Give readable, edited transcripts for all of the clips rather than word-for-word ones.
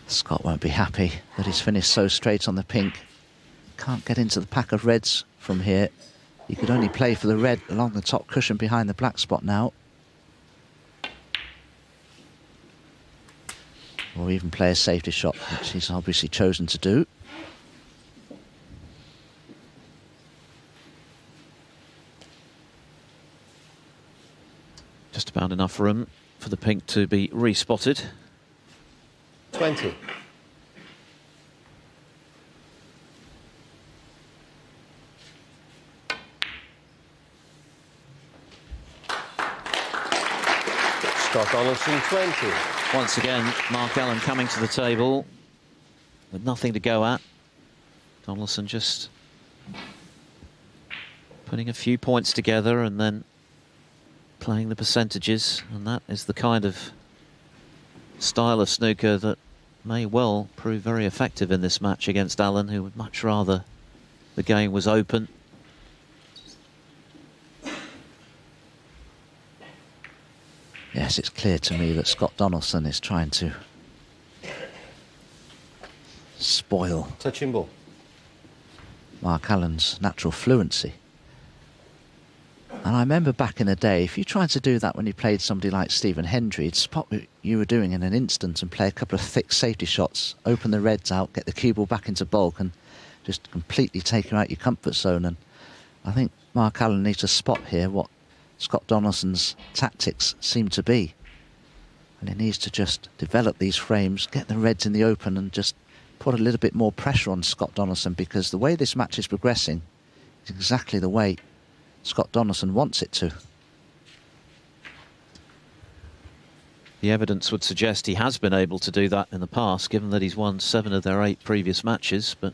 Scott won't be happy that he's finished so straight on the pink. Can't get into the pack of reds from here. He could only play for the red along the top cushion behind the black spot now. Or even play a safety shot, which he's obviously chosen to do. Just about enough room for the pink to be respotted. 20. Scott Donaldson, 20. Once again, Mark Allen coming to the table with nothing to go at. Donaldson just putting a few points together and then playing the percentages, and that is the kind of style of snooker that may well prove very effective in this match against Allen, who would much rather the game was open. Yes, it's clear to me that Scott Donaldson is trying to spoil Touching ball. Mark Allen's natural fluency. And I remember back in the day, if you tried to do that when you played somebody like Stephen Hendry, he'd spot what you were doing in an instant and play a couple of thick safety shots, open the reds out, get the cue ball back into bulk and just completely take you out your comfort zone. And I think Mark Allen needs to spot here what Scott Donaldson's tactics seem to be. And he needs to just develop these frames, get the reds in the open and just put a little bit more pressure on Scott Donaldson, because the way this match is progressing is exactly the way Scott Donaldson wants it to. The evidence would suggest he has been able to do that in the past, given that he's won 7 of their 8 previous matches, but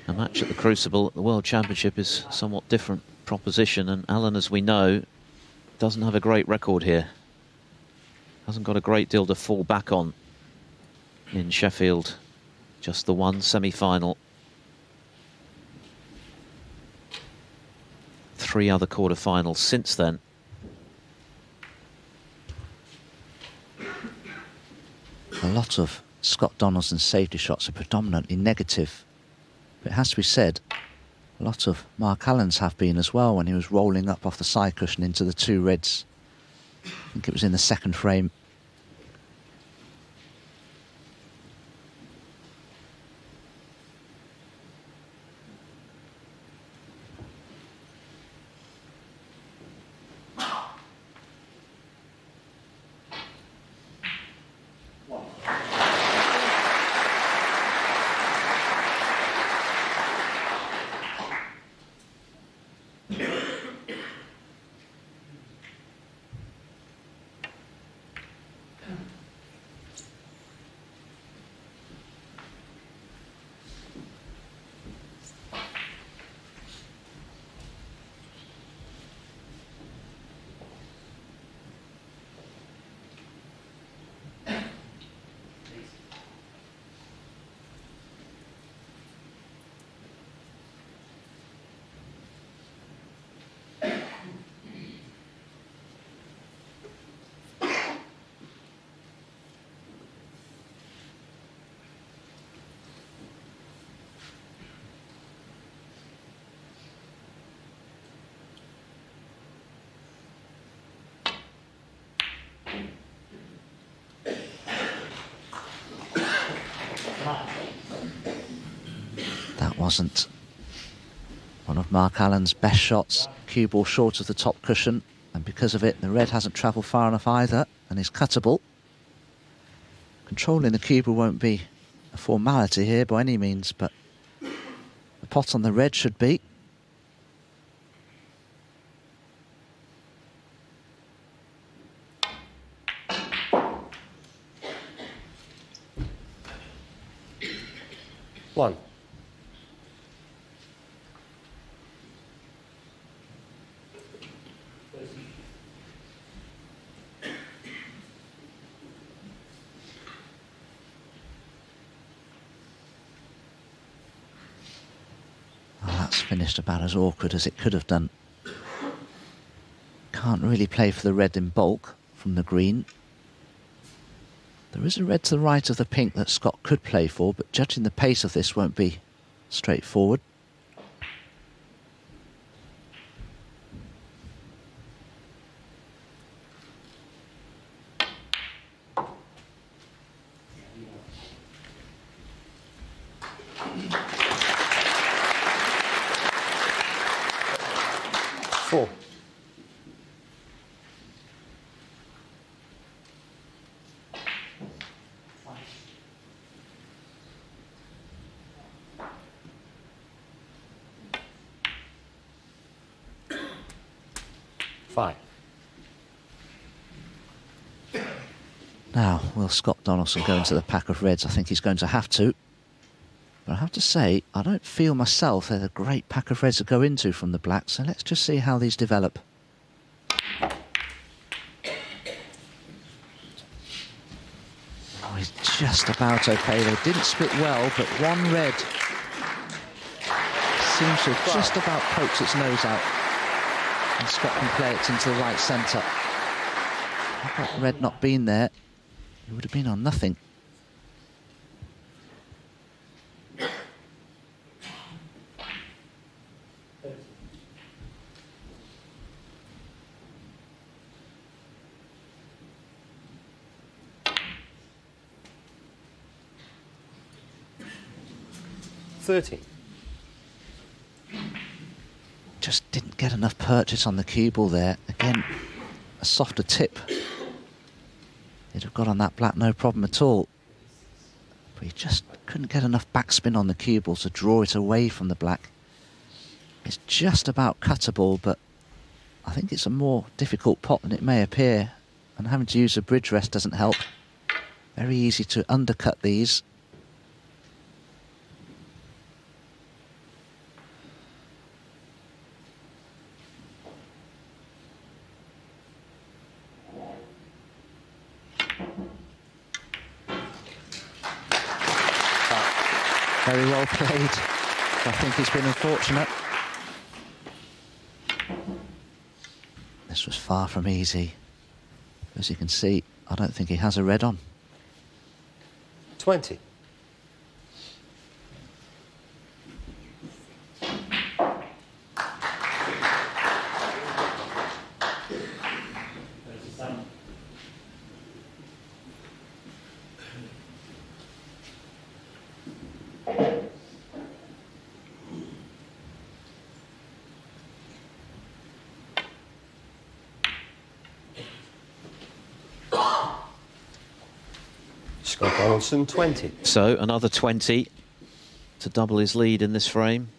a match at the Crucible at the World Championship is a somewhat different proposition, and Allen, as we know, doesn't have a great record here. Hasn't got a great deal to fall back on in Sheffield. Just the one semi-final. 3 other quarter-finals since then. A lot of Scott Donaldson's safety shots are predominantly negative. But it has to be said, a lot of Mark Allen's have been as well when he was rolling up off the side cushion into the 2 reds. I think it was in the second frame. That wasn't one of Mark Allen's best shots. Cue ball short of the top cushion, and because of it the red hasn't travelled far enough either and is cuttable. Controlling the cue ball won't be a formality here by any means, but the pot on the red should be. One. Well, that's finished about as awkward as it could have done. Can't really play for the red in bulk from the green. There is a red to the right of the pink that Scott could play for, but judging the pace of this won't be straightforward. Four. Five. Now, will Scott Donaldson go into the pack of reds? I think he's going to have to. But I have to say, I don't feel myself they're a great pack of reds to go into from the black, so let's just see how these develop. Oh, he's just about okay. They didn't split well, but one red seems to have just about poked its nose out. And Scott can play it into the right centre. Had that red not been there, it would have been on nothing. Just didn't get enough purchase on the cue ball there. Again, a softer tip. He'd have got on that black no problem at all. But he just couldn't get enough backspin on the cue ball to draw it away from the black. It's just about cuttable, but I think it's a more difficult pot than it may appear. And having to use a bridge rest doesn't help. Very easy to undercut these. Very well played. I think he's been unfortunate. This was far from easy. As you can see, I don't think he has a red on. 20. Scott Donaldson, 20. So another 20 to double his lead in this frame.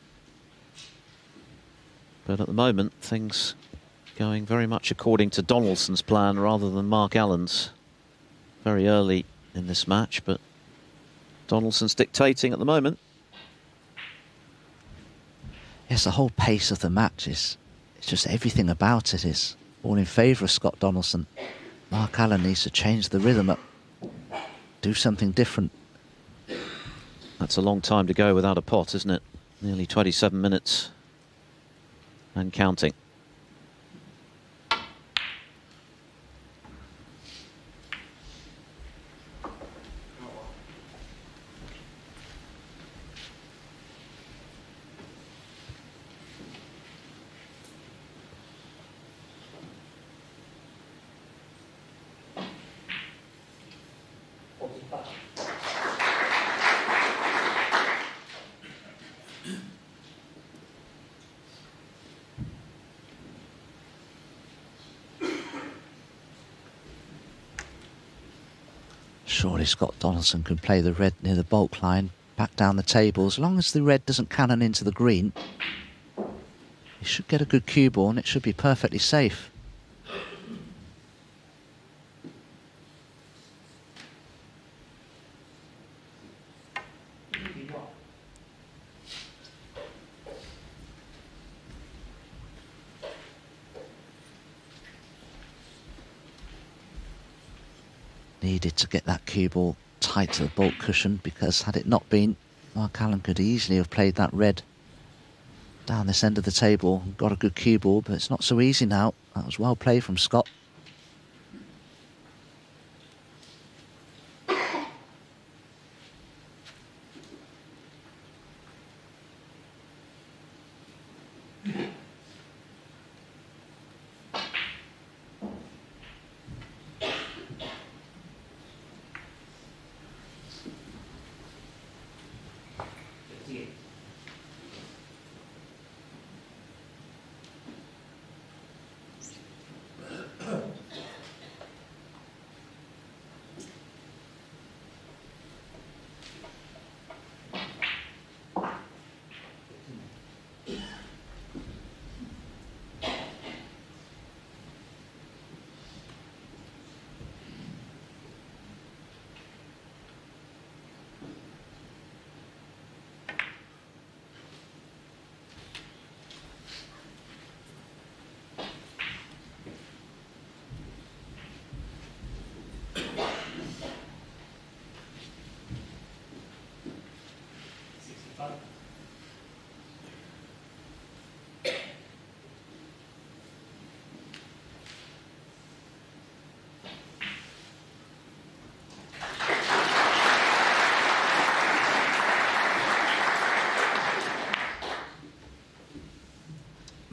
But at the moment, things going very much according to Donaldson's plan rather than Mark Allen's. Very early in this match, but Donaldson's dictating at the moment. Yes, the whole pace of the match is, it's just everything about it is all in favour of Scott Donaldson. Mark Allen needs to change the rhythm up, do something different. That's a long time to go without a pot, isn't it? Nearly 27 minutes and counting. Surely Scott Donaldson can play the red near the bulk line, back down the table. As long as the red doesn't cannon into the green, he should get a good cue ball and it should be perfectly safe. Needed to get that cue ball tight to the bulk cushion, because had it not been, Mark Allen could easily have played that red down this end of the table and got a good cue ball, but it's not so easy now. That was well played from Scott.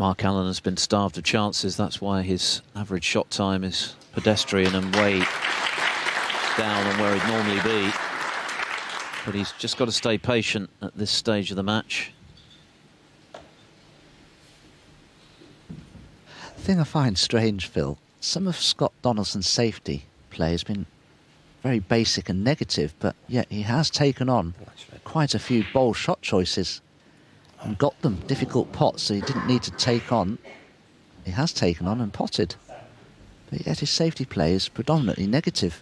Mark Allen has been starved of chances. That's why his average shot time is pedestrian and way down on where he'd normally be. But he's just got to stay patient at this stage of the match. The thing I find strange, Phil, some of Scott Donaldson's safety play has been very basic and negative, but yet he has taken on quite a few bold shot choices and got them difficult pots that he didn't need to take on. He has taken on and potted, but yet his safety play is predominantly negative.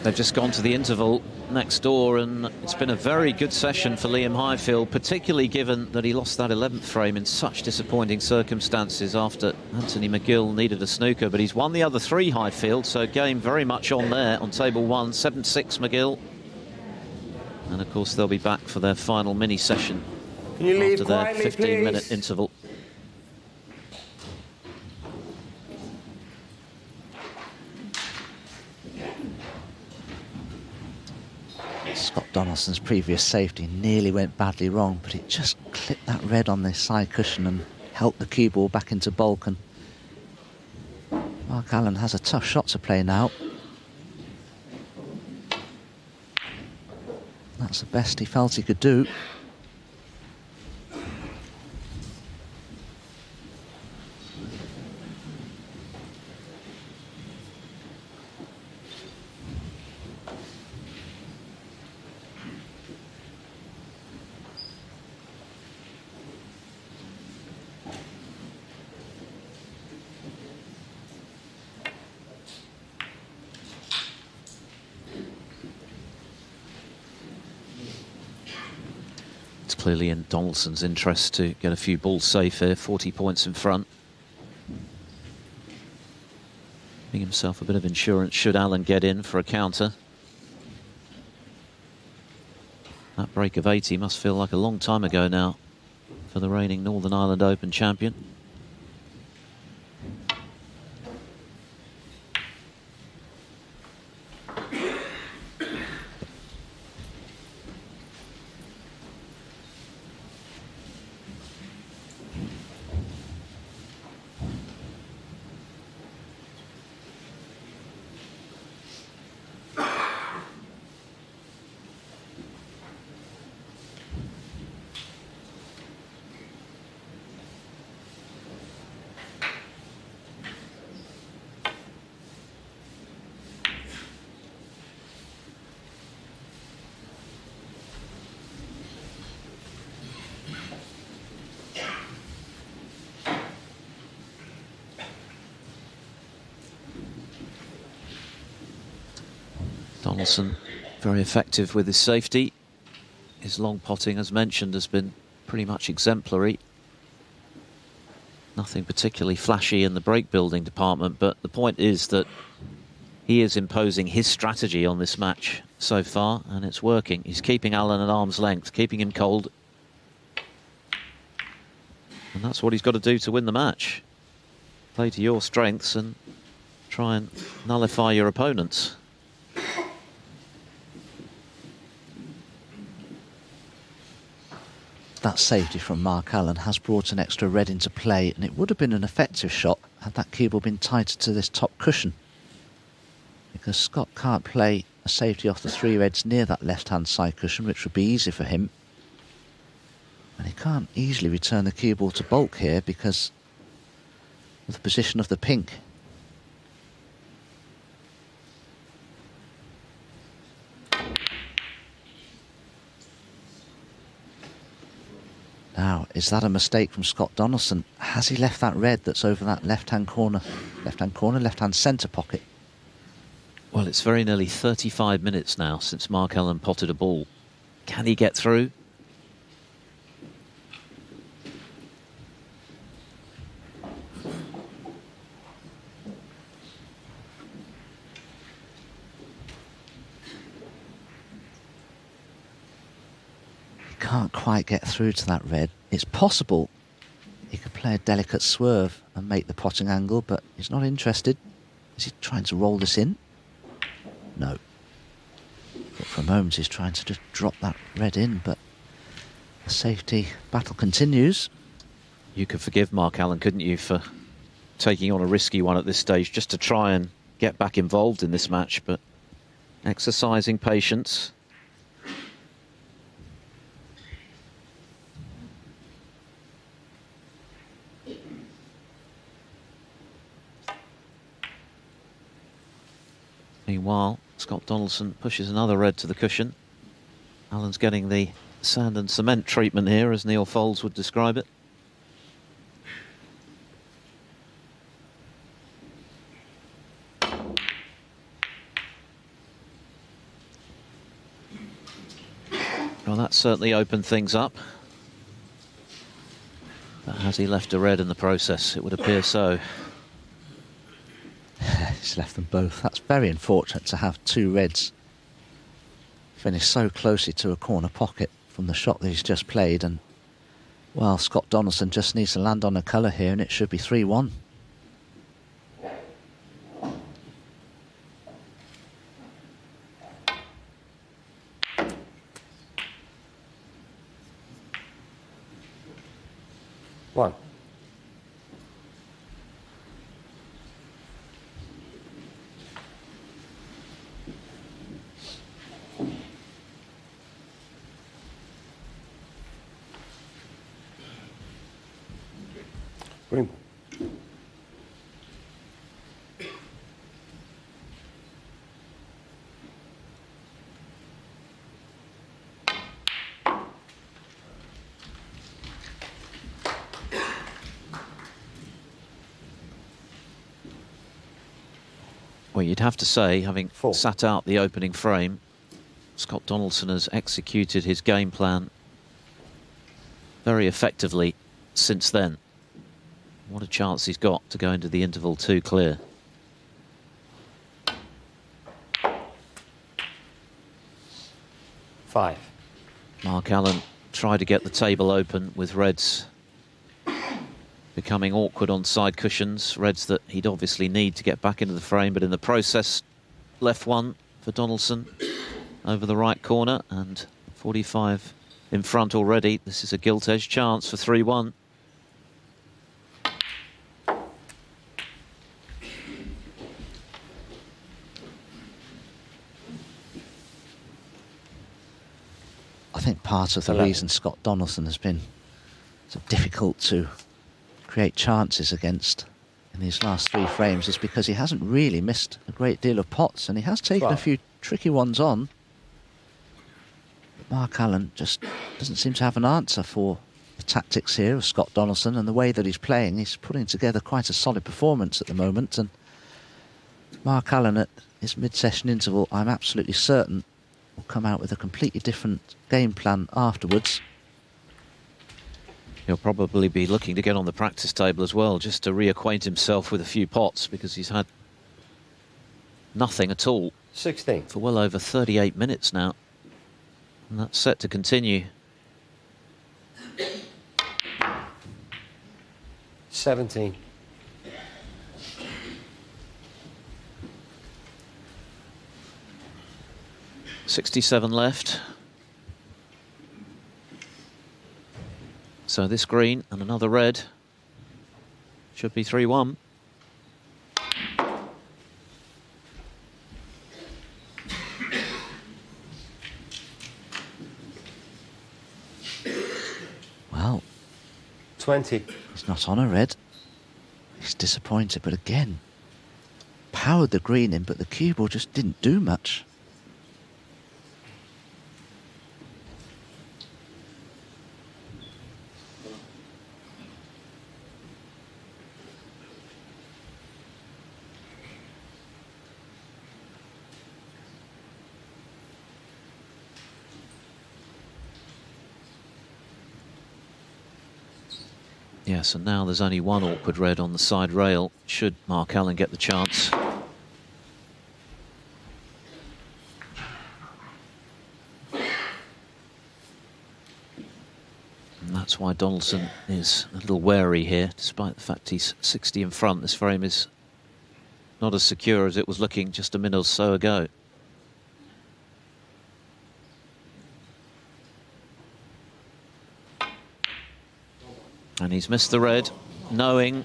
They've just gone to the interval next door, and it's been a very good session for Liam Highfield, particularly given that he lost that 11th frame in such disappointing circumstances after Anthony McGill needed a snooker. But he's won the other 3, Highfield, so game very much on there on table 1, 7-6 McGill. And of course they'll be back for their final mini session after their 15-minute interval. Scott Donaldson's previous safety nearly went badly wrong, but it just clipped that red on the side cushion and helped the cue ball back into bulk. And Mark Allen has a tough shot to play now. That's the best he felt he could do. Clearly in Donaldson's interest to get a few balls safe here, 40 points in front. Giving himself a bit of insurance should Allen get in for a counter. That break of 80 must feel like a long time ago now for the reigning Northern Ireland Open champion. Donaldson very effective with his safety. His long potting, as mentioned, has been pretty much exemplary. Nothing particularly flashy in the break building department, but the point is that he is imposing his strategy on this match so far, and it's working. He's keeping Allen at arm's length, keeping him cold. And that's what he's got to do to win the match. Play to your strengths and try and nullify your opponents. That safety from Mark Allen has brought an extra red into play, and it would have been an effective shot had that cue ball been tighter to this top cushion. Because Scott can't play a safety off the 3 reds near that left-hand side cushion, which would be easy for him. And he can't easily return the cue ball to bulk here because of the position of the pink. Now, is that a mistake from Scott Donaldson? Has he left that red that's over that left-hand left-hand centre pocket? Well, it's very nearly 35 minutes now since Mark Allen potted a ball. Can he get through? Can't quite get through to that red. It's possible he could play a delicate swerve and make the potting angle, but he's not interested. He Is he trying to roll this in? No. But for a moment he's trying to just drop that red in, but the safety battle continues. You could forgive Mark Allen, couldn't you, for taking on a risky one at this stage just to try and get back involved in this match, but exercising patience. Meanwhile, Scott Donaldson pushes another red to the cushion. Allen's getting the sand and cement treatment here, as Neil Foulds would describe it. Well, that certainly opened things up. But has he left a red in the process? It would appear so. He's left them both. That's very unfortunate to have two reds finish so closely to a corner pocket from the shot that he's just played. And, well, Scott Donaldson just needs to land on a colour here and it should be 3-1. One. Green. Well, you'd have to say, having sat out the opening frame, Scott Donaldson has executed his game plan very effectively since then. What a chance he's got to go into the interval 2 clear. Five. Mark Allen tried to get the table open with reds becoming awkward on side cushions, reds that he'd obviously need to get back into the frame, but in the process left one for Donaldson over the right corner, and 45 in front already. This is a gilt-edged chance for 3-1. I think part of the reason Scott Donaldson has been so difficult to create chances against in these last 3 frames is because he hasn't really missed a great deal of pots, and he has taken a few tricky ones on. But Mark Allen just doesn't seem to have an answer for the tactics here of Scott Donaldson and the way that he's playing. He's putting together quite a solid performance at the moment, and Mark Allen at his mid-session interval, I'm absolutely certain, will come out with a completely different game plan afterwards. He'll probably be looking to get on the practice table as well, just to reacquaint himself with a few pots, because he's had nothing at all 16 for well over 38 minutes now, and that's set to continue. 17. .67 left. So this green and another red should be 3-1. Well, 20. He's not on a red. He's disappointed, but again, powered the green in, but the cue ball just didn't do much. Yes, and now there's only one awkward red on the side rail, should Mark Allen get the chance. And that's why Donaldson is a little wary here, despite the fact he's 60 in front. This frame is not as secure as it was looking just a minute or so ago. And he's missed the red, knowing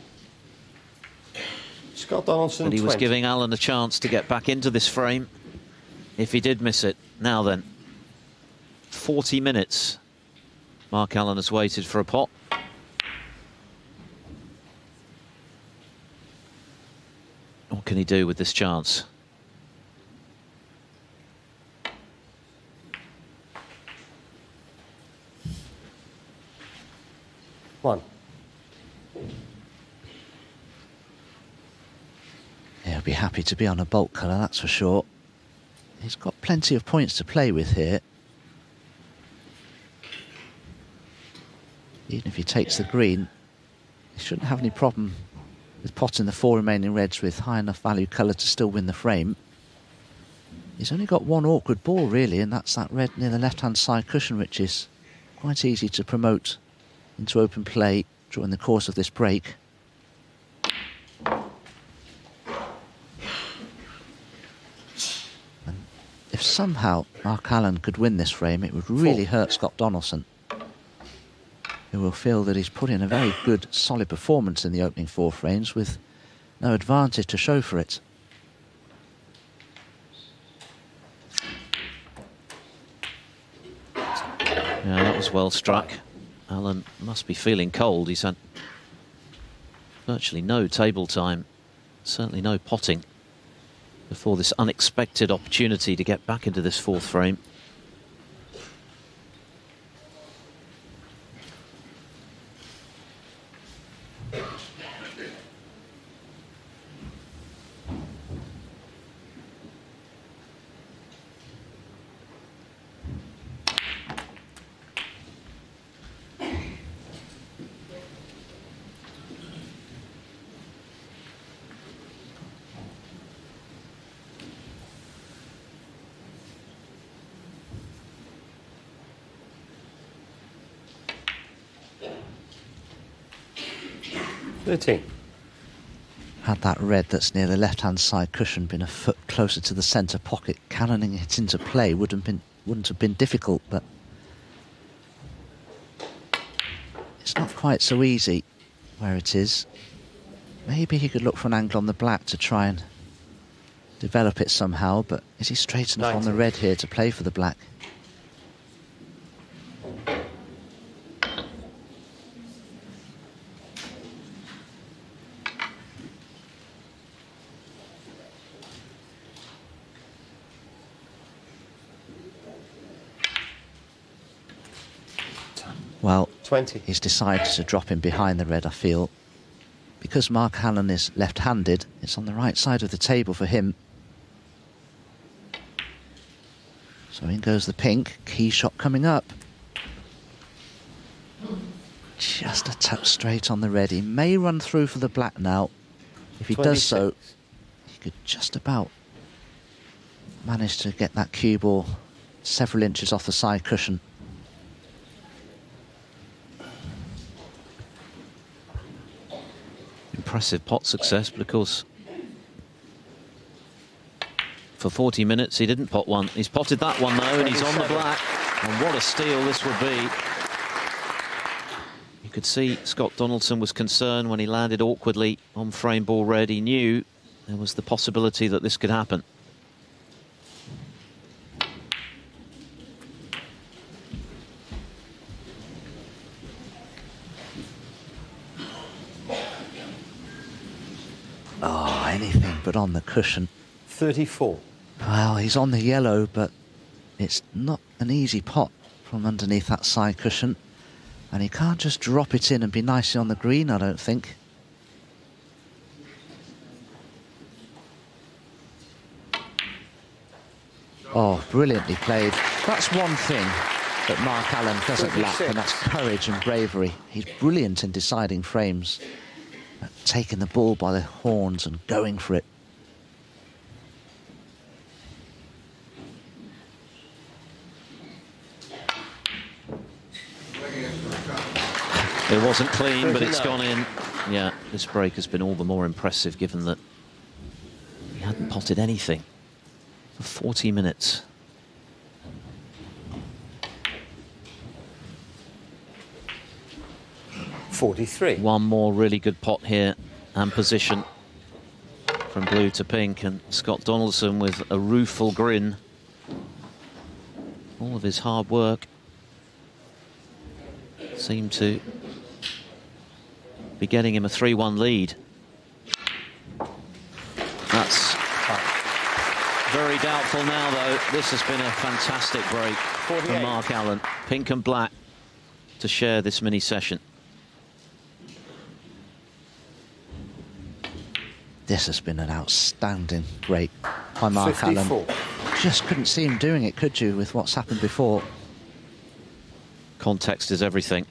Scott Donaldson, that he was 20. giving Alan a chance to get back into this frame if he did miss it. Now then, 40 minutes Mark Allen has waited for a pot. What can he do with this chance? One. He'll be happy to be on a bulk colour, that's for sure. He's got plenty of points to play with here. Even if he takes the green, he shouldn't have any problem with potting the 4 remaining reds with high enough value colour to still win the frame. He's only got one awkward ball really, and that's that red near the left-hand side cushion, which is quite easy to promote into open play during the course of this break. And if somehow Mark Allen could win this frame, it would really hurt Scott Donaldson, who will feel that he's put in a very good, solid performance in the opening 4 frames with no advantage to show for it. Yeah, that was well struck. Allen must be feeling cold. He's had virtually no table time, certainly no potting, before this unexpected opportunity to get back into this 4th frame. Had that red that's near the left-hand side cushion been a foot closer to the centre pocket, cannoning it into play wouldn't have been difficult, but it's not quite so easy where it is. Maybe he could look for an angle on the black to try and develop it somehow, but is he straight enough on the red here to play for the black? Well, 20. He's decided to drop him behind the red, I feel. Because Mark Allen is left-handed, it's on the right side of the table for him. So in goes the pink. Key shot coming up. Just a touch straight on the red. He may run through for the black now. If he 26. does so, he could just about manage to get that cue ball several inches off the side cushion. Impressive pot success, but of course for 40 minutes he didn't pot one. He's potted that one though, and he's on the black, and what a steal this would be. You could see Scott Donaldson was concerned when he landed awkwardly on frame ball red. He knew there was the possibility that this could happen. Oh, anything but on the cushion. 34. Well, he's on the yellow, but it's not an easy pot from underneath that side cushion. And he can't just drop it in and be nicely on the green, I don't think. Oh, brilliantly played. That's one thing that Mark Allen doesn't lack, and that's courage and bravery. He's brilliant in deciding frames, taking the ball by the horns and going for it. It wasn't clean, but it's gone in. Yeah, this break has been all the more impressive given that started anything for 40 minutes. .43. One more really good pot here and position from blue to pink, and Scott Donaldson with a rueful grin. All of his hard work seemed to be getting him a 3-1 lead. That's very doubtful now, though. This has been a fantastic break 48. from Mark Allen. Pink and black to share this mini session. This has been an outstanding break by Mark 54. Allen. Just couldn't see him doing it, could you, with what's happened before? Context is everything.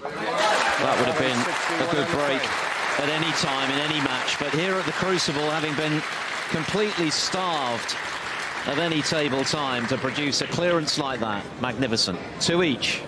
That would have been a good break at any time in any match, but here at the Crucible, having been completely starved of any table time, to produce a clearance like that, magnificent. 2 each.